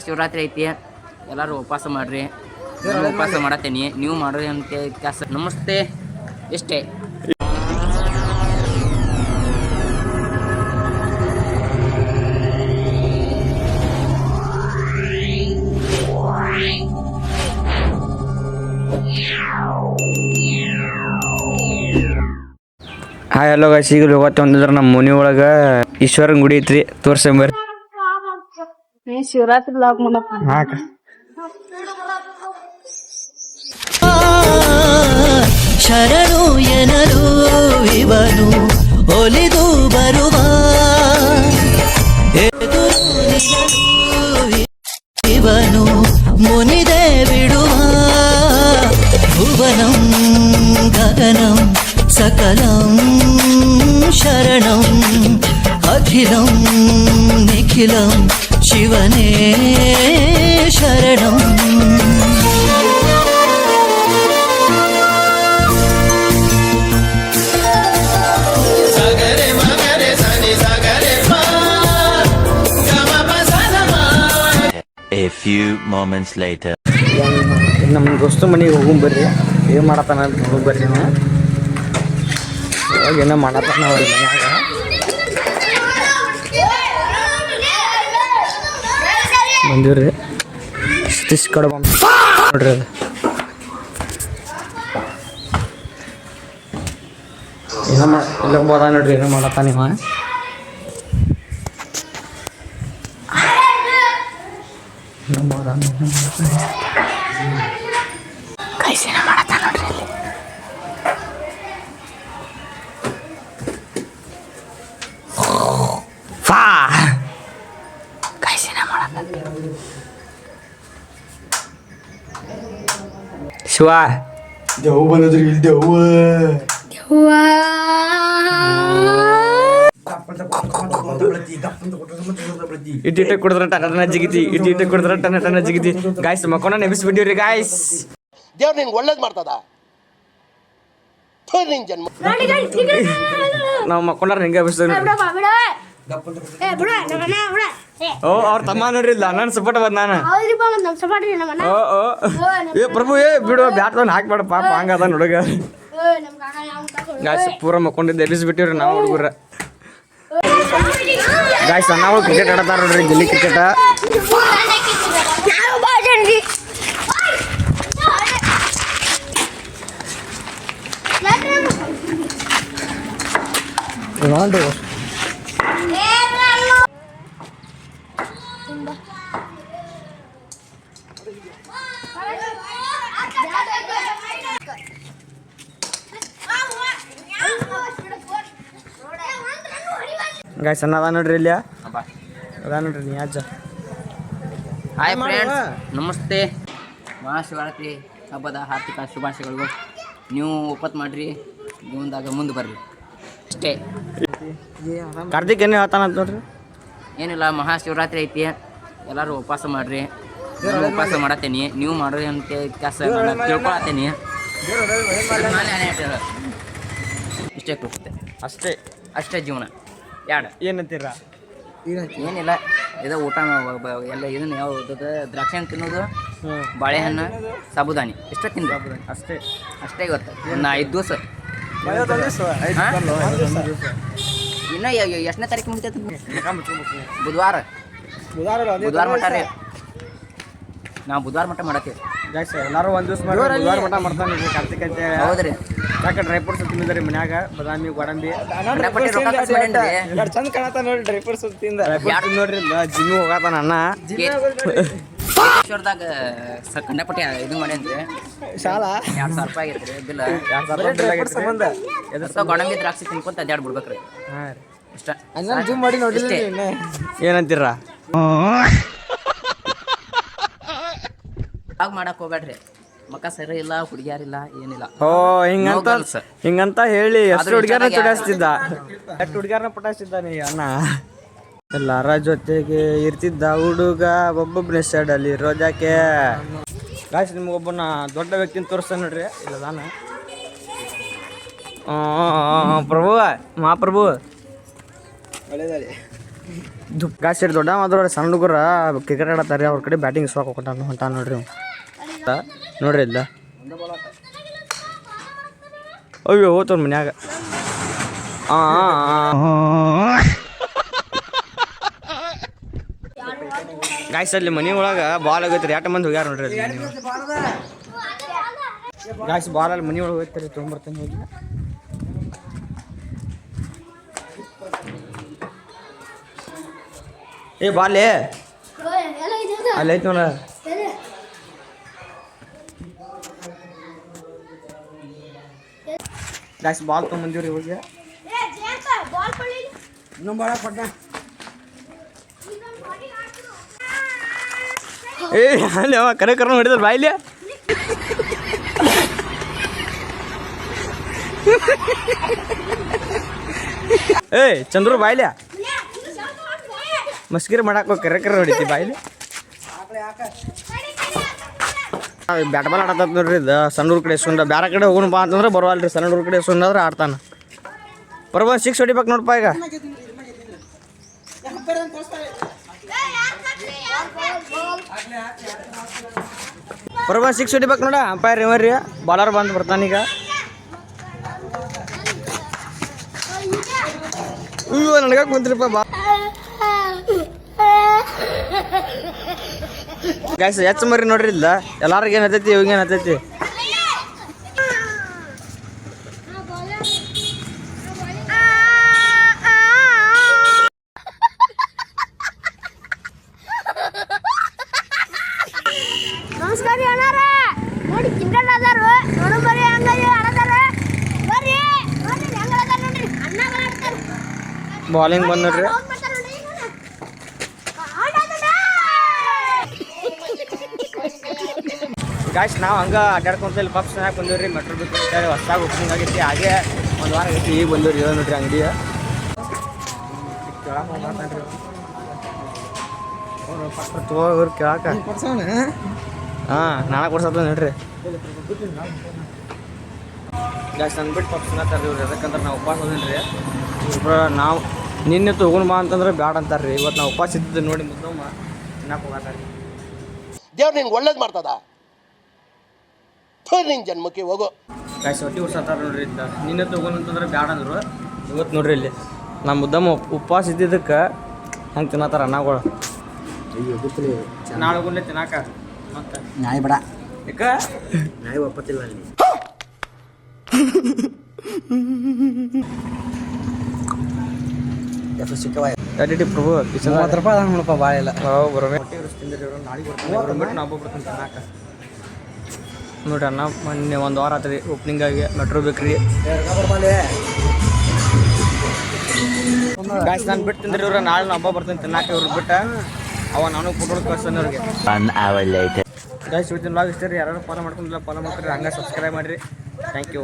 ಶಿವರಾತ್ರಿ ಐತಿ, ಎಲ್ಲರೂ ಉಪವಾಸ ಮಾಡ್ರಿ. ನಾನು ಉಪವಾಸ ಮಾಡತ್ತೀನಿ, ನೀವು ಮಾಡ್ರಿ ಅಂತ ಕೆಲಸ. ನಮಸ್ತೆ, ಇಷ್ಟೇ. ಹಾಯ್ ಹಲೋ ಗೈಸ್, ಈಗ ಇವತ್ತು ಒಂದಿದ್ರೆ ನಮ್ಮ ಮನೆ ಒಳಗೆ ಈಶ್ವರನ ಗುಡಿ ಐತ್ರಿ, ತೋರ್ಸಂಬರ್ರಿ. ಶಿವರಾತ್ರಿ ಲಾಗ್ ಮಾಡಪ್ಪ. ಶರಣು ಎನಲು ಇವನು ಒಲಿದು ಬರುವ ಇವನು ಮುನಿದೆ ಬಿಡುವ ಭುವನಂ ಗಗನಂ ಸಕಲಂ ಶರಣಂ ಅಖಿಲಂ ನಿಖಿಲಂ ಶಿವನೇ ಶರಣಂ. A few moments later. ನಮ್ಮ ದೋಸ್ತ ಮನೆಗೆ ಹೋಗ್ಬರ್ರಿ, ಏನು ಮಾಡತ್ತಾನ ಅಂತ ಹೋಗ್ಬರ್ರಿ. ಏನೋ ಮಾಡತ್ತಾನ ಅವ್ರ ಮನ್ಯಾಗ. ಬಂದಿವ್ರಿ ಸ್ಟಿಚ್ ಕಡೆ ಬಂದು ನೋಡ್ರಿ, ಅದು ಏನೋ ಇಲ್ಲ ಬೋದ ನೋಡ್ರಿ, ಏನೋ ಮಾಡತ್ತಾನ ಇವ. ಕೈಸಿನ ಮಾಡತ್ತ ನೋಡ್ರಿ ಅಲ್ಲಿ. ಫಾ ಕೈಸಿನ ಮಾಡತ್ತ ಶಿವ ದೇವ್ ಬಂದದ್ರಿ, ಇಲ್ಲಿ ದೇವ್ ಇಟ್ಟಿಟ್ಟ ಕುಡಿದ್ರ ಟನ ಜಿಗಿತಿ, ಇಟ್ಟಿಟ್ಟ ಕುಡಿದ್ರ ಟನ ಜಿಗಿತಿ. ಗಾಯ್ಸ್ ಮಕ್ಕೊಂಡ ನೆಬಿಸ್ಬಿಟ್ಟಿವ್ರಿ ಗಾಯ್ಸ್. ದೇವ್ರು ನಿನ್ಗೆ ಒಳ್ಳೇದು ಮಾಡ್ತದ. ನಿನ್ ಜನ್ಮ ನಾವು ಮಕ್ಕೊಂಡ್ರ ಹಿಂಗೆ ಎಬ್ಬಿಸ್ತೀವಿ ನೋಡ್ರಿ. ಓ ಅವ್ರ ತಮ್ಮ ನೋಡ್ರಿ, ಇಲ್ಲ ನನ್ನ ಸಪೋರ್ಟ್ ಬಂದ ನಾನು. ಓ ಓ ಏ ಪ್ರಭು, ಏ ಬಿಡು, ಬ್ಯಾಟ್ ಬಂದು ಹಾಕ್ಬೇಡ ಪಾಪ, ಹಂಗದ ಹುಡುಗ. ಗಾಯ್ಸ್ ಪೂರ ಮಕ್ಕೊಂಡಿದ್ದು ಎಬ್ಬಿಸ್ಬಿಟ್ಟಿವ್ರಿ ನಾವು ಹುಡುಗರ. ಗಾಯ್ಸ್ ನಾವು ಕ್ರಿಕೆಟ್ ಆಡತಾರ ನೋಡ್ರಿ, ಗಿಲ್ಲಿ ಕ್ರಿಕೆಟ್. ಗಾಯ್ಸ್ ಅದ ನೋಡ್ರಿ, ಇಲ್ಲಿ ಅದ ನೋಡ್ರಿ, ನೀ ಅಜ್ಜ. ಹಾಯ್ ಫ್ರೆಂಡ್ಸ್, ನಮಸ್ತೆ. ಮಹಾಶಿವರಾತ್ರಿ ಹಬ್ಬದ ಹಾರ್ದಿಕ ಶುಭಾಶಯಗಳು. ನೀವು ಉಪತ್ ಮಾಡ್ರಿ, ಜೀವನದಾಗ ಮುಂದೆ ಬರ್ರಿ, ಅಷ್ಟೇ. ಕಾರ್ತಿಕ್ ಏನು ಹೇಳ್ತಾನಂತ ನೋಡ್ರಿ. ಏನಿಲ್ಲ, ಮಹಾಶಿವರಾತ್ರಿ ಐತಿ, ಎಲ್ಲರೂ ಉಪವಾಸ ಮಾಡ್ರಿ. ನಾನು ಉಪವಾಸ ಮಾಡತ್ತೀನಿ, ನೀವು ಮಾಡ್ರಿ ಅಂತ ಕೆಲಸ ತಿಳ್ಕೊಳತ್ತೀನಿ. ಇಷ್ಟೇ ಕೊಡುತ್ತೆ, ಅಷ್ಟೇ ಅಷ್ಟೇ ಜೀವನ. ಎರಡು ಏನಂತೀರ? ಏನಿಲ್ಲ, ಇದು ಊಟ ಎಲ್ಲ ಇದನ್ನ ಯಾವ ದ್ರಾಕ್ಷಿ ಹಣ್ಣು ತಿನ್ನೋದು, ಬಾಳೆಹಣ್ಣು, ಸಾಬುದಾನಿ ಇಷ್ಟೇ ತಿಂದು ಅಷ್ಟೇ ಅಷ್ಟೇ. ಇವತ್ತು ಇನ್ನು 5 ದಿವಸ. ಇನ್ನು ಎಷ್ಟನೇ ತಾರೀಕು ಮುಗಿತೈತೆ? ಬುಧವಾರ ಮಟ್ಟ ರೀ. ನಾವು ಬುಧವಾರ ಮಟ್ಟ ಮಾಡತ್ತೀವಿ. ಎಲ್ಲಾರು ಒಂದ್ ದಿವಸ ಬುಧವಾರ ಮಟ್ಟ ಮಾಡ್ತಾನೆ ಕಾರ್ತಿಕ್ ಅಂತ. ಹೌದ್ರಿ, ಯಾಕೆ ಡ್ರೈ ಫ್ರೂಟ್ಸ್ ತಿಂದ್ರಿ ಮನ್ಯಾಗ, ಬಾದಾಮಿ ಗೋಡಂಬಿ ಚಂದ ಕಾಣತ್ತ ನೋಡ್ರಿ. ಡ್ರೈ ಫ್ರೂಟ್ಸ್ ತಿಂದ ನೋಡ್ರಿ, ಜಿಮ್ ಹೋಗತಾನ ಅಣ್ಣ. ಈಶ್ವರದಾಗ ಕಂಡಪಟ್ಟಿ ಇದು ಮಾಡೇನ್ರಿ, ಶಾಲಾ 2,000 ರೂಪಾಯಿ ಆಗೈತ್ರಿ ಬಿಲ್. ಗೋಡಂಬಿ ದ್ರಾಕ್ಷಿ ತಿನ್ಕೊಂತ ಅಡ್ಯಾಡ್ ಬಿಡ್ಬೇಕ್ರಿ. ಇಷ್ಟ ಜಿಮ್ ಮಾಡಿ ನೋಡಿ. ಏನಂತೀರ? ಆಗ ಮಾಡಕ್ ಹೋಗ್ಬೇಡ್ರಿ, ಮಕ್ಕ ಸರಿ ಇಲ್ಲ, ಹುಡುಗಿಯಾರಿಲ್ಲ, ಏನಿಲ್ಲ. ಓ ಹಿಂಗಂತ ಹೇಳಿ ಎಷ್ಟು ಹುಡುಗಿಯಾರನ್ನ ಚುಡಾಯಿಸ್ತಿದ್ದ, ಎಷ್ಟು ಹುಡುಗಿಯಾರನ್ನ ಪಟಾಯಿಸ್ತಿದ್ದಾನೆ ಅಣ್ಣ. ಎಲ್ಲಾರ ಜೊತೆಗೆ ಇರ್ತಿದ್ದ ಹುಡುಗ ಒಬ್ಬೊಬ್ಬನೇ ಸೈಡಲ್ಲಿ ರೋಜಾಕೆ. ಗಾಯ್ಸ್ ನಿಮ್ಗೊಬ್ಬನ ದೊಡ್ಡ ವ್ಯಕ್ತಿನ ತೋರಿಸ್ತಾನೆ ನೋಡ್ರಿ, ಇಲ್ಲ ನಾನು ಪ್ರಭು, ಮಹಾಪ್ರಭು. ಒಳ್ಳೇದಾರಿ. ಗಾಸ್ ಸೇರಿ ದೊಡ್ಡ ಮಾತ್ರ ಸಣ್ಣ ಹುಡುಗರ ಕ್ರಿಕೆಟ್ ಆಡತ್ತಾರೆ ಅವ್ರ ಕಡೆ ಬ್ಯಾಟಿಂಗ್ ಇಸ್ವಾಕ ಹೊಂಟಾನ ನೋಡ್ರಿ ನೋಡ್ರಿ ಇಲ್ಲ ಅಯ್ಯೋ ಹೋತವ್ರ ಮನ್ಯಾಗ ಗಾಯ್ಸ್ ಅಲ್ಲಿ ಮನೆ ಒಳಗೆ ಬಾಲ್ ಆಗೈತ್ರಿ 8 ಮಂದಿ ಹೋಗ್ಯಾರ ನೋಡ್ರಿ ಗಾಯ್ಸ್ ಬಾಲ್ ಅಲ್ಲಿ ಮನೆ ಒಳಗೆ ಹೋಗ್ತಾರೆ ತೊಗೊಂಬರ್ತಾನೆ ಹೋಗಿ ಏ ಬಾಲೆ ಅಲ್ಲಿ ಐತಿ ನೋಡ ಗಾಯ್ಸ್ ಬಾಲ್ ತೊಗೊಂಬಂದಿವ್ರಿ ಹೋಗಿ ಏ ಅಲ್ಲಿ ಅವ ಕರೆ ಹೊಡಿದ್ರ ಬಾಯ್ಲಿ ಏ ಚಂದ್ರು ಬಾಯ್ಲಿ ಮಸ್ಕಿರಿ ಮಾಡಾಕ ಕರೆ ಹೊಡಿತಿ ಬಾಯ್ಲಿ ಬ್ಯಾಟ್ ಬಾಲ್ ಆಡತ್ತ ನೋಡ್ರಿ ಇದು ಸಣ್ಣೂರ್ ಕಡೆ ಸುಂಡ ಬ್ಯಾರೆ ಕಡೆ ಹೋಗೋಣ ಬಾ ಅಂತಂದ್ರೆ ಬರವಲ್ರಿ ಸಣ್ಣೂರ್ ಕಡೆ ಸುಂಡ್ರೆ ಆಡ್ತಾನ ಬರೋಬ 6 ಹೊಡಿಬೇಕು ನೋಡಪ್ಪ ಈಗ ಬರೋಬ 6 ಹೊಡಿಬೇಕು ನೋಡ ಅಂಪೈರ್ ಇವರ್ರಿ ಬಾಲರ್ ಬಂದು ಬರ್ತಾನೀಗ ಅಯ್ಯೋ ನನಗ ಕುಂತ್ರಿಪ್ಪ ಬಾ ಗಾಯ್ಸ್ ಹೆಚ್ಚು ಮರಿ ನೋಡ್ರಿ ಇಲ್ಲ ಎಲ್ಲಾರ್ಗ ಏನ್ ಹತ್ತೈತಿ ಇವಾಗೇನು ಹತ್ತೈತಿ ನಮಸ್ಕಾರ ಅಣ್ಣಾರ ನೋಡಿ ಕಿಂಡಲ್ ಅದಾರ ನೋಡು ಬರೀ ಹಂಗಾಗಿ ಆಡತಾರ ಬರ್ರಿ ನೋಡಿ ಹೆಂಗ ಅದಾರ ನೋಡ್ರಿ ಅಣ್ಣ ಬರಾಡ್ತಾರ ಬಾಲಿಂಗ್ ಬಂದ್ ನೋಡ್ರಿ ಗಾಯ್ಸ್ ನಾವು ಹಂಗೆ ಅಡ್ಡಾಡ್ಕೊಂತ ಇಲ್ಲಿ ಪಪ್ಸ್ ಚೆನ್ನಾಗಿ ಬಂದಿವ್ರಿ ಮೆಟ್ರೋ ಬಿಟ್ಟು ಅಂತೇಳಿ ಹೊಸದಾಗಿ ಓಪನಿಂಗ್ ಆಗೈತಿ ಹಾಗೆ ಒಂದು ವಾರ ಆಗೈತಿ ಈಗ ಬಂದಿವ್ರಿ ಇವಾಗ ನೋಡ್ರಿ ಅಂಗಡಿ ತಗೋರ್ ಕೇಳಾಕ ಹಾಂ ನಾಳೆ ಕೊಡ್ಸತ್ತ ನೋಡ್ರಿ ಗಾಯ್ಸ್ ಅಂದ್ಬಿಟ್ಟು ಪಪ್ಸ್ ತಿನ್ನತ್ತಾರ್ರಿ ಇವ್ರು ಯಾಕಂದ್ರೆ ನಾವು ಉಪವಾಸ ಹೋದಿನ್ರಿ ಇಬ್ಬರು ನಾವು ನಿನ್ನೆ ತೊಗೊಂಡು ಬಾ ಅಂತಂದ್ರೆ ಬ್ಯಾಡ ಅಂತಾರ್ರಿ ಇವತ್ತು ನಾವು ಉಪವಾಸ ಇದ್ದಿದ್ದು ನೋಡಿ ಮುದ್ದಮ್ಮ ತಿನ್ನಕ್ಕೆ ಹೋಗತ್ತಾರ್ರಿ ದೇವ್ರು ನಿಂಗೆ ಒಳ್ಳೇದು ಮಾಡ್ತದ ನಿನ್ ಜನ್ಮಕ್ಕೆ ಹೋಗೋ ಗಾಯ್ಸ್ ಹೊಟ್ಟಿ ಉರ್ಸತ್ತಾರ ನೋಡ್ರಿ ಇದ್ದ ನಿನ್ನೆ ತೊಗೊಂಡು ಅಂತಂದ್ರೆ ಬ್ಯಾಡ ಅಂದ್ರು ಇವತ್ತು ನೋಡ್ರಿ ಇಲ್ಲಿ ನಮ್ಮ ಮುದ್ದಮ್ಮ ಉಪವಾಸ ಇದ್ದಿದ್ದಕ್ಕೆ ಹಂಗೆ ತಿನ್ನತ್ತಾರ ಅನ್ನಗಳು ನಾಳೆ ಹೋಗಲೇ ತಿನ್ನಾಕ ಮತ್ತೆ ನಾಯಿ ಬೇಡ ಯಾಕ ನಾಯಿ ಒಪ್ಪತ್ತಿಲ್ಲ ಅಲ್ಲಿ ಎಡಿಟಿ ಪ್ರಭು 30 ರೂಪಾಯಿ ಅದ ನೋಡಪ್ಪ ಭಾಳ ಇಲ್ಲ ಬರೋಬೇ ಹೊಟ್ಟೆ ಉರಿಸ್ತಿಂದ್ರಿ ಇವ್ರು ನಾಳೆಗೆ ಬರ್ತೀನಿ ನಾವು ಬರ್ತೀನಿ ತಿನ್ನಾಕ ನೋಡ್ರಿ ಅಣ್ಣ ಮೊನ್ನೆ ಒಂದು ವಾರ ಆತ್ರಿ ಓಪನಿಂಗ್ ಆಗಿ ಮೆಟ್ರೋ ಬೇಕ್ರಿ ಗಾಯ್ಸ್ ನಾನು ಬಿಟ್ಟು ತಿಂದ್ರಿ ಇವ್ರು ನಾಳೆ ನಾವು ಹಬ್ಬ ಬರ್ತೀನಿ ತಿನ್ನಾಕ ಇವ್ರಿಗೆ ಬಿಟ್ಟು ಅವ ನಾನು ಫೋಟೋ ಕಳ್ಸ್ತಾನೆ ಅವ್ರಿಗೆ 1 hour later. ಗಾಯ್ಸ್ ಇವತ್ತಿನ ಬ್ಲಾಗ್ ಇಷ್ಟ ರೀ ಯಾರು ಫಾಲೋ ಮಾಡ್ಕೊಂಡಿಲ್ಲ ಫಾಲೋ ಮಾಡ್ತೀರಿ ಹಂಗೆ ಸಬ್ಸ್ಕ್ರೈಬ್ ಮಾಡಿರಿ ಥ್ಯಾಂಕ್ ಯು